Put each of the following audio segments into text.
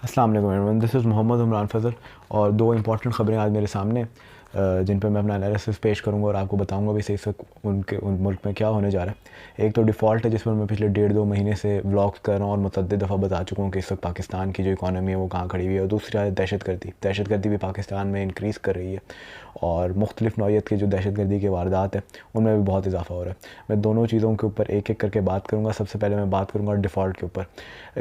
अस्सलाम वालेकुम everyone, this is Mohammad Umran Fazal और दो इंपॉर्टेंट ख़बरें आज मेरे सामने जिन पर मैं अपना एनालिसिस पेश करूंगा और आपको बताऊंगा भी सही से उन मुल्क में क्या होने जा रहा है। एक तो डिफ़ॉल्ट है जिस पर मैं पिछले 1.5-2 महीने से व्लॉग्स कर रहा हूँ और मुतअद्दिद दफ़ा बता चुका हूँ कि इस वक्त पाकिस्तान की जो इकॉनमी है वो कहाँ खड़ी हुई है। और दूसरा है दहशतगर्दी भी पाकिस्तान में इंक्रीज़ कर रही है और मुख्तलिफ़ नौइयत की जो दहशतगर्दी के वारदात है उनमें भी बहुत इजाफा हो रहा है। मैं दोनों चीज़ों के ऊपर एक एक करके बात करूँगा। सबसे पहले मैं बात करूँगा डिफ़ॉल्ट के ऊपर।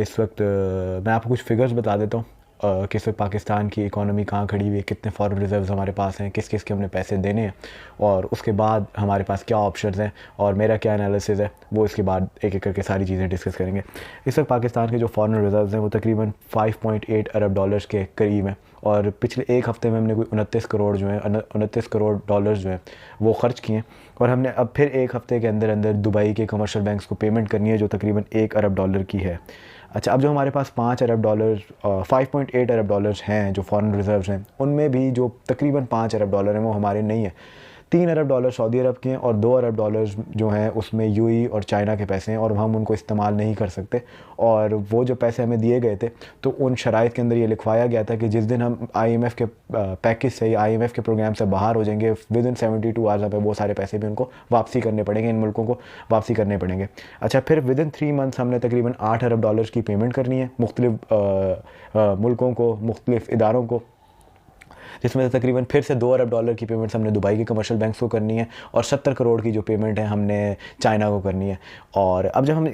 इस वक्त मैं आपको कुछ फ़िगर्स बता देता हूँ कि इस वक्त पाकिस्तान की इकॉनमी कहाँ खड़ी हुई है, कितने फॉरेन रिजर्व्स हमारे पास हैं, किस किस के हमने पैसे देने हैं और उसके बाद हमारे पास क्या ऑप्शंस हैं और मेरा क्या एनालिसिस है, वो इसके बाद एक एक करके सारी चीज़ें डिस्कस करेंगे। इस वक्त पाकिस्तान के जो फॉरेन रिजर्व्स हैं वो तकरीबन 5.8 अरब डॉलर्स के करीब हैं और पिछले एक हफ़्ते में हमने कोई 29 करोड़ डॉलर्स जो हैं वो ख़र्च किए हैं और हमने अब फिर एक हफ़्ते के अंदर अंदर दुबई के कमर्शियल बैंक्स को पेमेंट करनी है जो तकरीबन 1 अरब डॉलर की है। अच्छा, अब जो हमारे पास 5.8 अरब डॉलर्स हैं जो फॉरेन रिजर्व्स हैं, उनमें भी जो तकरीबन 5 अरब डॉलर हैं वो हमारे नहीं है। 3 अरब डॉलर सऊदी अरब के हैं और 2 अरब डॉलर्स जो हैं उसमें यूएई और चाइना के पैसे हैं और हम उनको इस्तेमाल नहीं कर सकते। और वो जो पैसे हमें दिए गए थे तो उन शराइत के अंदर ये लिखवाया गया था कि जिस दिन हम आईएमएफ के पैकेज से या आईएमएफ के प्रोग्राम से बाहर हो जाएंगे विद इन 72 आवर्स हमें वो सारे पैसे भी उनको वापसी करने पड़ेंगे, इन मुल्कों को वापसी करने पड़ेंगे। अच्छा, फिर विद इन 3 मंथ्स हमने तकरीबन 8 अरब डॉलर्स की पेमेंट करनी है मुख्तलिफ मुल्कों को, मुख्तलिफ इदारों को, जिसमें से तकरीबन फिर से 2 अरब डॉलर की पेमेंट्स हमने दुबई के कमर्शियल बैंक्स को करनी है और 70 करोड़ की जो पेमेंट है हमने चाइना को करनी है। और अब जब हम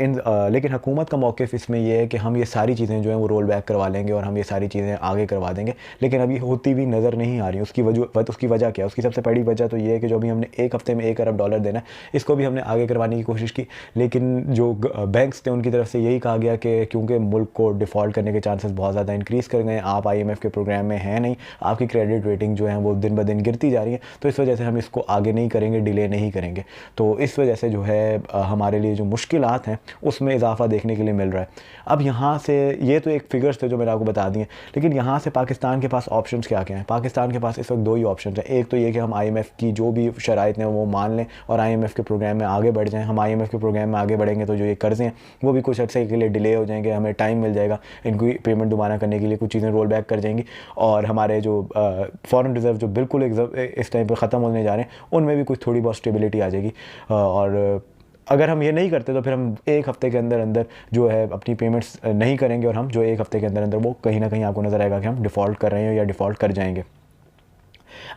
लेकिन हुकूमत का मौक़िफ़ इसमें यह है कि हम ये सारी चीज़ें जो हैं वो रोल बैक करवा लेंगे और हम ये सारी चीज़ें आगे करवा देंगे, लेकिन अभी होती भी नज़र नहीं आ रही। उसकी वजह क्या है? उसकी सबसे बड़ी वजह तो ये है कि जो अभी हमने एक हफ़्ते में 1 अरब डॉलर देना है इसको भी हमने आगे करवाने की कोशिश की, लेकिन जो बैंक्स थे उनकी तरफ से यही कहा गया कि क्योंकि मुल्क को डिफ़ॉल्ट करने के चांसेस बहुत ज़्यादा इंक्रीज़ कर गए, आप आईएमएफ के प्रोग्राम में हैं नहीं, आपकी क्रेडिट रेटिंग जो है वो दिन ब दिन गिरती जा रही है, तो इस वजह से हम इसको आगे नहीं करेंगे, डिले नहीं करेंगे। तो इस वजह से जो है हमारे लिए जो मुश्किलात हैं उसमें इजाफा देखने के लिए मिल रहा है। अब यहाँ से ये तो एक फ़िगर्स थे जो मैंने आपको बता दिए, लेकिन यहाँ से पाकिस्तान के पास ऑप्शंस क्या क्या हैं? पाकिस्तान के पास इस वक्त 2 ही ऑप्शंस हैं। एक तो ये कि हम आईएमएफ की जो भी शराइत हैं वो मान लें और आईएमएफ के प्रोग्राम में आगे बढ़ जाएँ। हम आईएमएफ के प्रोग्राम में आगे बढ़ेंगे तो जो ये कर्ज़े हैं वो भी कुछ अर्से के लिए डिले हो जाएंगे, हमें टाइम मिल जाएगा इनको पेमेंट दोबारा करने के लिए, कुछ चीज़ें रोल बैक कर जाएंगी और हमारे जो फॉरेन रिजर्व जो बिल्कुल इस टाइम पर ख़त्म होने जा रहे हैं उनमें भी कुछ थोड़ी बहुत स्टेबिलिटी आ जाएगी। और अगर हम ये नहीं करते तो फिर हम एक हफ़्ते के अंदर अंदर जो है अपनी पेमेंट्स नहीं करेंगे और हम जो एक हफ़्ते के अंदर अंदर वो कहीं ना कहीं आपको नज़र आएगा कि हम डिफ़ॉल्ट कर रहे हैं या डिफ़ॉल्ट कर जाएंगे।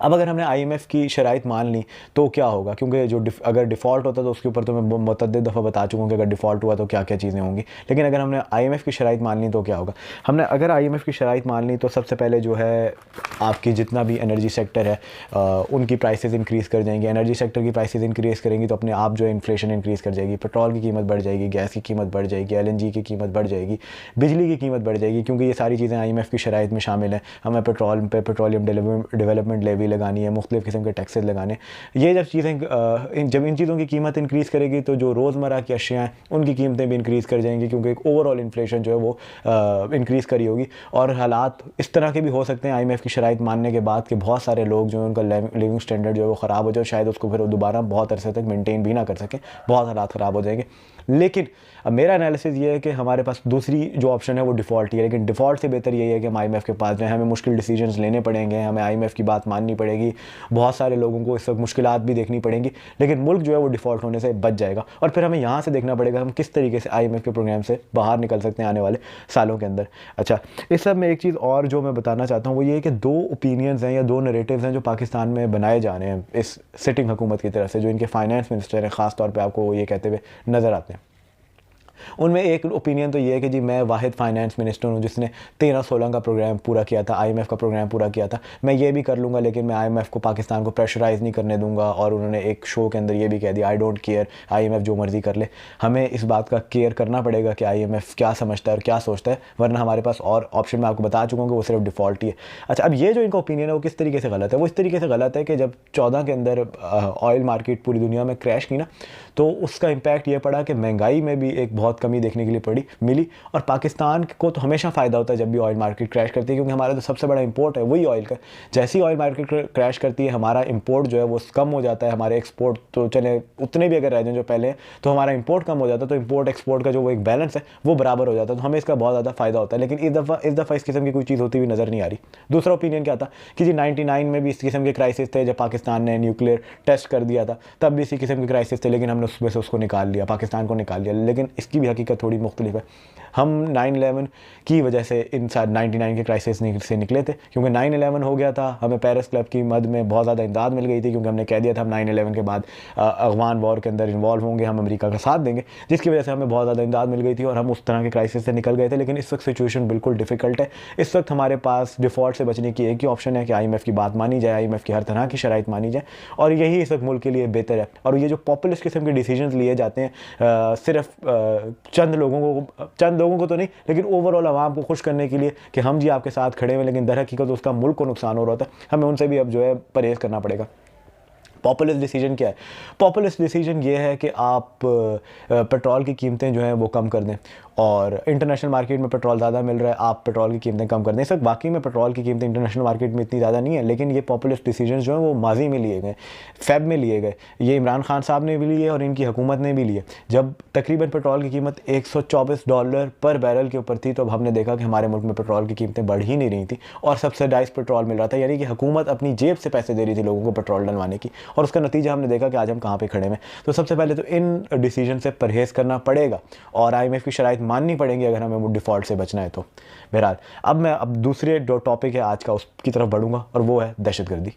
अब अगर हमने आईएमएफ की शराइत मान ली तो क्या होगा? क्योंकि जो अगर डिफ़ॉल्ट होता तो उसके ऊपर तो मैं मुतअद्दिद दफ़ा बता चुका हूँ कि अगर डिफ़ॉल्ट हुआ तो क्या क्या चीज़ें होंगी, लेकिन अगर हमने आईएमएफ की शराइत मान ली तो क्या होगा? हमने अगर आईएमएफ की शराइत मान ली तो सबसे पहले जो है आपकी जितना भी एनर्जी सेक्टर है उनकी प्राइसेस इंक्रीज़ कर जाएंगी। एनर्जी सेक्टर की प्राइसेस इंक्रीज़ करेंगी तो अपने आप जो है इन्फ्लेशन इंक्रीज़ कर जाएगी, पेट्रोल की कीमत बढ़ जाएगी, गैस की कीमत बढ़ जाएगी, एलएनजी की कीमत बढ़ जाएगी, बिजली की कीमत बढ़ जाएगी, क्योंकि ये सारी चीज़ें आईएमएफ की शराइत में शामिल हैं। हमें पेट्रोलियम डेवलपमेंट लेवी लगानी है, मुख्तलिफ़ किस्म के टैक्सेस लगाने। ये जब इन चीज़ों की कीमत इंक्रीज़ करेगी तो जो रोज़मर्रा की अशियाँ हैं उनकी कीमतें भी इंक्रीज़ कर जाएंगी, क्योंकि एक ओवरऑल इन्फ्लेशन जो है वो इंक्रीज़ करी होगी। और हालात इस तरह के भी हो सकते हैं आईएमएफ की शराइत मानने के बाद कि बहुत सारे लोग जो है उनका लिविंग स्टैंडर्ड जो है वो ख़राब हो जाए, शायद उसको फिर दोबारा बहुत अरसे तक मेंटेन भी ना कर सकें, बहुत हालात ख़राब हो जाएंगे। लेकिन अब मेरा एनालिसिस ये है कि हमारे पास दूसरी जो ऑप्शन है वो डिफ़ॉल्ट ही है, लेकिन डिफ़ॉल्ट से बेहतर यही है कि हम आईएमएफ के पास जाएँ। हमें मुश्किल डिसीजंस लेने पड़ेंगे, हमें आईएमएफ की बात माननी पड़ेगी, बहुत सारे लोगों को इस वक्त मुश्किलात भी देखनी पड़ेंगी, लेकिन मुल्क जो है वो डिफ़ॉल्ट होने से बच जाएगा। और फिर हमें यहाँ से देखना पड़ेगा हम किस तरीके से आईएमएफ के प्रोग्राम से बाहर निकल सकते हैं आने वाले सालों के अंदर। अच्छा, इस सब में एक चीज़ और जो मैं बताना चाहता हूँ वो ये है कि 2 ओपिनियंस हैं या 2 नैरेटिव्स हैं जो पाकिस्तान में बनाए जा रहे हैं इस सिटिंग हुकूमत की तरफ से। जो इनके फाइनेंस मिनिस्टर हैं ख़ास तौर पर आपको ये कहते हुए नज़र आते हैं। उनमें एक ओपिनियन तो ये है कि जी मैं वाहिद फाइनेंस मिनिस्टर हूँ जिसने 13-16 का प्रोग्राम पूरा किया था, आईएमएफ का प्रोग्राम पूरा किया था, मैं ये भी कर लूँगा, लेकिन मैं आईएमएफ को पाकिस्तान को प्रेशराइज़ नहीं करने दूंगा। और उन्होंने एक शो के अंदर ये भी कह दिया आई डोंट केयर, आईएमएफ जो मर्ज़ी कर ले, हमें इस बात का केयर करना पड़ेगा कि आईएमएफ क्या समझता है और क्या सोचता है, वरना हमारे पास और ऑप्शन मैं आपको बता चुका हूँ कि वो सिर्फ डिफ़ॉल्ट ही है। अच्छा, अब ये जो इनका ओपिनियन है वो किस तरीके से गलत है? वो इस तरीके से गलत है कि जब 14 के अंदर ऑयल मार्केट पूरी दुनिया में क्रैश की ना, तो उसका इम्पैक्ट ये पड़ा कि महंगाई में भी एक बहुत बहुत कमी देखने के लिए मिली। और पाकिस्तान को तो हमेशा फ़ायदा होता है जब भी ऑयल मार्केट क्रैश करती है, क्योंकि हमारा तो सबसे बड़ा इंपोर्ट है वही ऑयल का। जैसे ही ऑयल मार्केट क्रैश करती है हमारा इंपोर्ट जो है वो कम हो जाता है, हमारे एक्सपोर्ट तो चले उतने भी अगर रह जाएं जो पहले, तो हमारा इंपोर्ट कम हो जाता है, तो इंपोर्ट एक्सपोर्ट का जो वो एक बैलेंस है वो बराबर हो जाता है, तो हमें इसका बहुत ज़्यादा फ़ायदा होता है। लेकिन इस दफ़ा इस किस्म की कोई चीज़ होती हुई नज़र नहीं आ रही। दूसरा ओपिनियन क्या था कि जी 99 में भी इस किस्म के क्राइसिस थे, जब पाकिस्तान ने न्यूक्लियर टेस्ट कर दिया था तब भी इसी किस्म के क्राइसिस थे, लेकिन हमने उसमें से उसको निकाल लिया, पाकिस्तान को निकाल लिया। लेकिन इसकी भी हकीकत थोड़ी मुख्तलिफ है। हम 9/11 की वजह से इन 99 के क्राइसिस से निकले थे, क्योंकि 9/11 हो गया था, हमें पेरिस क्लब की मद में बहुत ज़्यादा इमदाद मिल गई थी, क्योंकि हमने कह दिया था हम 9/11 के बाद अफगान वॉर के अंदर इन्वॉल्व होंगे, हम अमेरिका का साथ देंगे, जिसकी वजह से हमें बहुत ज़्यादा इमदाद मिल गई थी और हम उस तरह के क्राइसिस से निकल गए थे। लेकिन इस वक्त सिचुएशन बिल्कुल डिफ़िकल्ट है। इस वक्त हमारे पास डिफ़ॉल्ट से बचने की एक ही ऑप्शन है कि IMF की बात मानी जाए, IMF की हर तरह की शराइत मानी जाए, और यही इस वक्त मुल्क के लिए बेहतर है। और ये जो पॉपुलिस्ट किस्म के डिसीजन लिए जाते हैं सिर्फ चंद लोगों को तो नहीं, लेकिन ओवरऑल आवाम को खुश करने के लिए कि हम जी आपके साथ खड़े हुए, लेकिन दर हकीकत उसका मुल्क को नुकसान हो रहा होता है, हमें उनसे भी अब जो है परहेज़ करना पड़ेगा। पॉपुलिस्ट डिसीजन क्या है? पॉपुलिस्ट डिसीजन ये है कि आप पेट्रोल की कीमतें जो हैं वो कम कर दें, और इंटरनेशनल मार्केट में पेट्रोल ज़्यादा मिल रहा है, आप पेट्रोल की कीमतें कम कर दें। इस वक्त बाकी में पेट्रोल की कीमतें इंटरनेशनल मार्केट में इतनी ज़्यादा नहीं है, लेकिन ये पॉपुलिस्ट डिसीजन जो हैं वो माजी में लिए गए, फेब में लिए गए। ये इमरान खान साहब ने भी लिए और इनकी हुकूमत ने भी लिए। जब तकरीबन पेट्रोल की कीमत $124 पर बैरल के ऊपर थी, तो अब हमने देखा कि हमारे मुल्क में पेट्रोल की कीमतें बढ़ ही नहीं रही थी और सब्सिडाइज पेट्रोल मिल रहा था, यानी कि हुकूमत अपनी जेब से पैसे दे रही थी लोगों को पेट्रोल डलवाने की, और उसका नतीजा हमने देखा कि आज हम कहाँ पे खड़े हैं। तो सबसे पहले तो इन डिसीजन से परहेज़ करना पड़ेगा और IMF की शराइत माननी पड़ेंगी अगर हमें वो डिफ़ॉल्ट से बचना है तो। बहरहाल अब दूसरे जो टॉपिक है आज का उसकी तरफ बढ़ूँगा, और वो है दहशतगर्दी।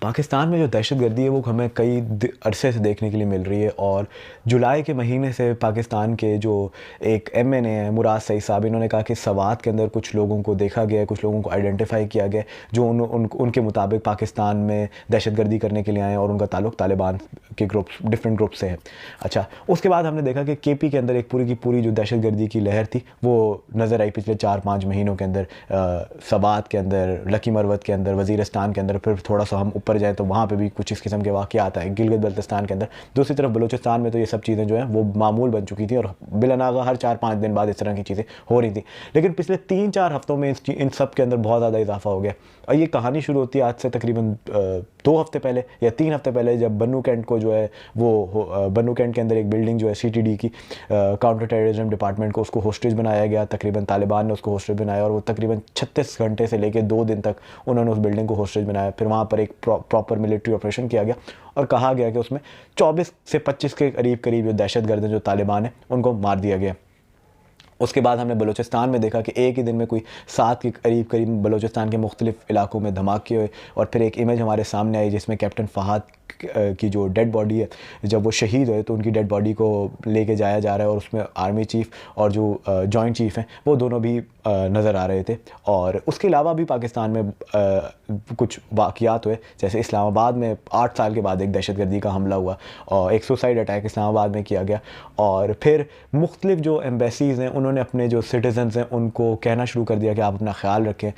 पाकिस्तान में जो दहशतगर्दी है वो हमें कई अरसे से देखने के लिए मिल रही है, और जुलाई के महीने से पाकिस्तान के जो एक MNA है मुराद सईद साहब, इन्होंने कहा कि सवात के अंदर कुछ लोगों को देखा गया है, कुछ लोगों को आइडेंटिफाई किया गया जो उनके मुताबिक पाकिस्तान में दहशतगर्दी करने के लिए आए और उनका ताल्लुक तालिबान के डिफरेंट ग्रुप से है। अच्छा, उसके बाद हमने देखा कि KP के अंदर एक पूरी की पूरी जो दहशतगर्दी की लहर थी वो नज़र आई पिछले 4-5 महीनों के अंदर। सवात के अंदर, लकी मरवत के अंदर, वज़ीरिस्तान के अंदर, फिर थोड़ा सा हम ऊपर जाए तो वहाँ पे भी कुछ इस किस्म के वाक़यात आए, गिलगित बल्तिस्तान के अंदर। दूसरी तरफ बलूचिस्तान में तो ये सब चीज़ें जो हैं वो मामूल बन चुकी थी और बिलानागा हर 4-5 दिन बाद इस तरह की चीज़ें हो रही थी। लेकिन पिछले 3-4 हफ्तों में इन सब के अंदर बहुत ज़्यादा इजाफा हो गया, और ये कहानी शुरू होती है आज से तकरीबन 2 हफ्ते पहले या 3 हफ्ते पहले, जब बन्नू कैंट को जो है वो बन्नू कैंट के अंदर एक बिल्डिंग जो है CTD की काउंटर टेररिज्म डिपार्टमेंट को, उसको होस्टेज बनाया गया। तकरीबन तालिबान ने उसको होस्टेज बनाया और वो तकरीबन 36 घंटे से लेकर 2 दिन तक उन्होंने उस बिल्डिंग को होस्टेज बनाया। फिर वहाँ पर एक प्रॉपर मिलिट्री ऑपरेशन किया गया और कहा गया कि उसमें 24 से 25 के करीब जो दहशतगर्द जो तालिबान है उनको मार दिया गया। उसके बाद हमने बलूचिस्तान में देखा कि एक ही दिन में कोई 7 के करीब बलूचिस्तान के मुख्तलिफ इलाकों में धमाके हुए, और फिर एक इमेज हमारे सामने आई जिसमें कैप्टन फ़हाद की जो डेड बॉडी है, जब वो शहीद हुए तो उनकी डेड बॉडी को लेके जाया जा रहा है, और उसमें आर्मी चीफ़ और जो जॉइंट चीफ़ हैं वो दोनों भी नज़र आ रहे थे। और उसके अलावा भी पाकिस्तान में कुछ वाक़यात हुए, जैसे इस्लामाबाद में 8 साल के बाद एक दहशतगर्दी का हमला हुआ और एक सुसाइड अटैक इस्लामाबाद में किया गया। और फिर मुख्तलिफ जो एम्बेसीज़ हैं उन्होंने अपने जो सिटीज़न्स हैं उनको कहना शुरू कर दिया कि आप अपना ख्याल रखें,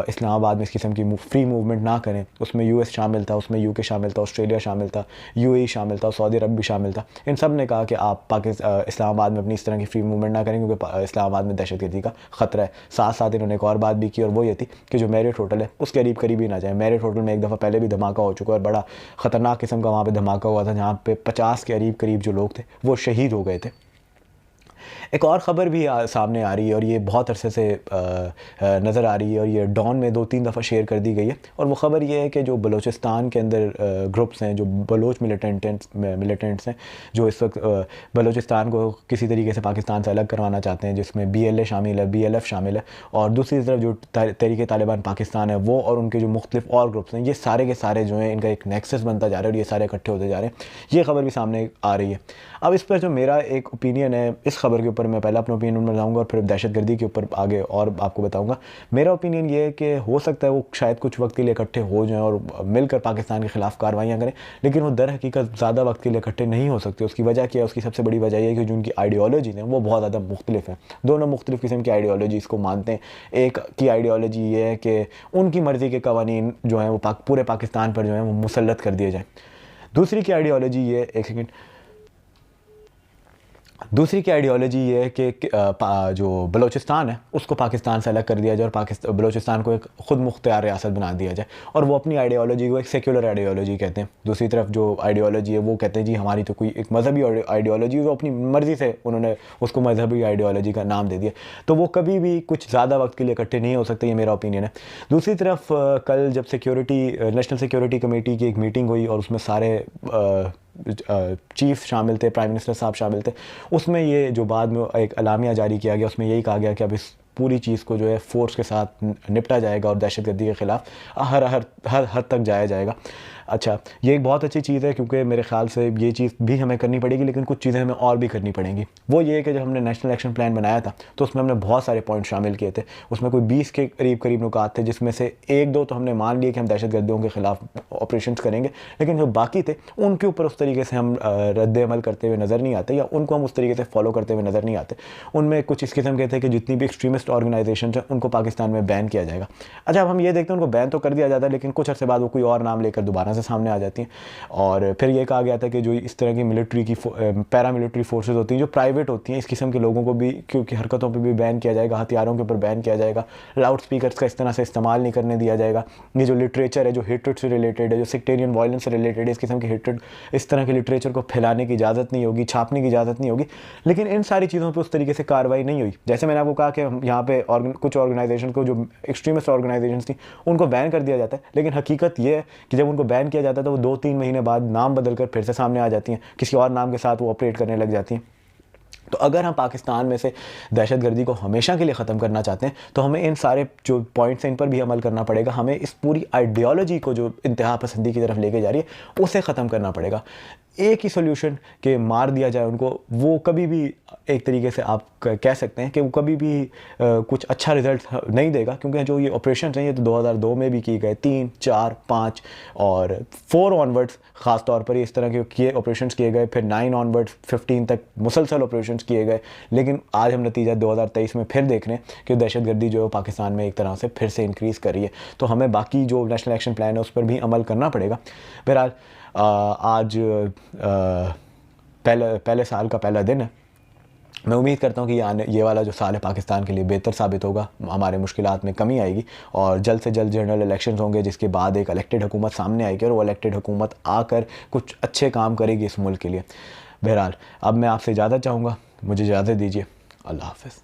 इस्लामाबाद में इस किस्म की फ्री मूवमेंट ना करें। उसमें US शामिल था, उसमें UK शामिल था, ऑस्ट्रेलिया शामिल था, UAE शामिल था, सऊदी अरब भी शामिल था। इन सब ने कहा कि आप इस्लामाबाद में अपनी इस तरह की फ्री मूवमेंट ना करें, क्योंकि इस्लामाबाद में दहशतगर्दी का ख़तरा है। साथ साथ इन्होंने एक और बात भी की, और वो ये थी कि जो मैरियट होटल है उसके करीब ही ना जाए। मैरियट होटल में एक दफ़ा पहले भी धमाका हो चुका है और बड़ा ख़तरनाक किस्म का वहाँ पे धमाका हुआ था, जहाँ पे 50 के करीब जो लोग थे वो शहीद हो गए थे। एक और ख़बर भी सामने आ रही है, और ये बहुत अरसे से नज़र आ रही है, और ये डॉन में 2-3 दफ़ा शेयर कर दी गई है। और वो ख़बर ये है कि जो बलूचिस्तान के अंदर ग्रुप्स हैं, जो बलोच मिलिटेंट्स हैं, जो इस वक्त बलूचिस्तान को किसी तरीके से पाकिस्तान से अलग करवाना चाहते हैं, जिसमें BLA शामिल है, BLF शामिल है, और दूसरी तरफ जो तहरीक तालिबान पाकिस्तान है वो, और उनके जो मुख्तलिफ और ग्रुप्स हैं, ये सारे के सारे जो हैं इनका एक नेक्सस बनता जा रहा है और ये सारे इकट्ठे होते जा रहे हैं। ये ख़बर भी सामने आ रही है। अब इस पर जो मेरा एक ओपिनियन है इस खबर के ऊपर, मैं पहले अपना ओपिनियन बताऊंगा और फिर दहशतगर्दी के ऊपर आगे और आपको बताऊंगा। मेरा ओपिनियन ये है कि हो सकता है वो शायद कुछ वक्त के लिए इकट्ठे हो जाएं और मिलकर पाकिस्तान के ख़िलाफ़ कार्रवाइयाँ करें, लेकिन वो दर हकीकत ज़्यादा वक्त के लिए इकट्ठे नहीं हो सकते। उसकी वजह क्या है? उसकी सबसे बड़ी वजह यह है कि जो उनकी आइडियोलॉजी हैं वो बहुत ज़्यादा मुख्तलिफ हैं। दोनों मुख्तलिफ किस्म की आइडियोलॉजीज़ को मानते हैं। एक की आइडियोलॉजी ये है कि उनकी मर्ज़ी के कवानीन जो हैं वो पूरे पाकिस्तान पर जो है वो मुसल्लत कर दिए जाएँ। दूसरी की आइडियोलॉजी ये, एक सेकेंड, दूसरी की आइडियोलॉजी ये है कि जो बलूचिस्तान है उसको पाकिस्तान से अलग कर दिया जाए और बलूचिस्तान को एक ख़ुद मुख्तियार रियासत बना दिया जाए, और वो अपनी आइडियोलॉजी को एक सेक्युलर आइडियोलॉजी कहते हैं। दूसरी तरफ जो आइडियोलॉजी है वो कहते हैं जी हमारी तो कोई एक मजहबी आइडियोलॉजी, वो अपनी मर्ज़ी से उन्होंने उसको मजहबी आइडियोलॉजी का नाम दे दिया, तो वो कभी भी कुछ ज़्यादा वक्त के लिए इकट्ठे नहीं हो सकते, ये मेरा ओपिनियन है। दूसरी तरफ कल जब नेशनल सिक्योरिटी कमेटी की एक मीटिंग हुई और उसमें सारे चीफ शामिल थे, प्राइम मिनिस्टर साहब शामिल थे, उसमें ये जो बाद में एक अलामिया जारी किया गया उसमें यही कहा गया कि अब इस पूरी चीज़ को जो है फ़ोर्स के साथ निपटा जाएगा और दहशतगर्दी के ख़िलाफ़ हर हद तक जाया जाएगा। अच्छा, ये एक बहुत अच्छी चीज़ है क्योंकि मेरे ख़्याल से ये चीज़ भी हमें करनी पड़ेगी, लेकिन कुछ चीज़ें हमें और भी करनी पड़ेंगी। वो ये है कि जब हमने नेशनल एक्शन प्लान बनाया था तो उसमें हमने बहुत सारे पॉइंट शामिल किए थे, उसमें कोई 20 के करीब नुकात थे, जिसमें से 1-2 तो हमने मान लिए कि हम दहशतगर्दियों के ख़िलाफ़ ऑपरेशंस करेंगे, लेकिन जो बाकी थे उनके ऊपर उस तरीके से हम रद्द अमल करते हुए नज़र नहीं आते या उनको हम उस तरीके से फॉलो करते हुए नज़र नहीं आते। उनमें कुछ इस किस्म के थे कि जितनी भी एक्सट्रीमिस्ट ऑर्गेनाइजेशन हैं उनको पाकिस्तान में बैन किया जाएगा। अच्छा, अब हम ये देखते हैं उनको बैन तो कर दिया जाता है, लेकिन कुछ अर्से बाद वो कोई और नाम लेकर दोबारा से सामने आ जाती हैं। और फिर ये कहा गया था कि जो इस तरह की मिलिट्री की पैरामिलिट्री फोर्सेस होती हैं जो प्राइवेट होती हैं, इस किस्म के लोगों को भी क्योंकि हरकतों पे भी बैन किया जाएगा, हथियारों के ऊपर बैन किया जाएगा, लाउड स्पीकर्स का इस तरह से इस्तेमाल नहीं करने दिया जाएगा। ये जो लिटरेचर है जो हेट्रेड से रिलेटेड है, जो सेक्टेरियन वायलेंस से रिलेटेड है, इस किस्म के हेट्रेड, इस तरह के लिटरेचर को फैलाने की इजाज़त नहीं होगी, छापने की इजाज़त नहीं होगी। लेकिन इन सारी चीज़ों पर उस तरीके से कार्रवाई नहीं हुई। जैसे मैंने आपको कहा कि यहाँ पे कुछ ऑर्गेनाइजेशन को, जो एक्सट्रीमिस्ट ऑर्गेनाइजेशन थी, उनको बैन कर दिया जाता है, लेकिन हकीकत ये है कि जब उनको बैन किया जाता है तो वो 2-3 महीने बाद नाम बदल कर फिर से सामने आ जाती हैं, किसी और नाम के साथ वो ऑपरेट करने लग जाती हैं। तो अगर हम पाकिस्तान में से दहशतगर्दी को हमेशा के लिए ख़त्म करना चाहते हैं तो हमें इन सारे जो पॉइंट्स हैं इन पर भी अमल करना पड़ेगा। हमें इस पूरी आइडियोलॉजी को जो इंतहा पसंदी की तरफ लेके जा रही है उसे ख़त्म करना पड़ेगा। एक ही सोल्यूशन कि मार दिया जाए उनको, वो कभी भी एक तरीके से आप कह सकते हैं कि वो कभी भी कुछ अच्छा रिज़ल्ट नहीं देगा, क्योंकि जो ये ऑपरेशन हैं ये तो 2002 में भी किए गए, 3, 4, 5 और 4 ऑनवर्ड्स ख़ास तौर पर इस तरह के ऑपरेशन किए गए, फिर 9 ऑनवर्ड्स 15 तक मुसलसल ऑपरेशन किए गए। लेकिन आज हम नतीजा 2023 में फिर देख रहे हैं कि दहशतगर्दी जो है पाकिस्तान में एक तरह से फिर से इंक्रीज़ कर रही है। तो हमें बाकी जो नेशनल एक्शन प्लान है उस पर भी अमल करना पड़ेगा। बहरहाल आज पहले साल का पहला दिन है। मैं उम्मीद करता हूँ कि ये वाला जो साल है पाकिस्तान के लिए बेहतर साबित होगा, हमारे मुश्किलात में कमी आएगी और जल्द से जल्द जनरल इलेक्शंस होंगे, जिसके बाद एक इलेक्टेड हुकूमत सामने आएगी और वो इलेक्टेड हुकूमत आकर कुछ अच्छे काम करेगी इस मुल्क के लिए। बहरहाल अब मैं आपसे इजाज़त चाहूँगा, मुझे इजाज़त दीजिए। अल्लाह हाफ़िज़।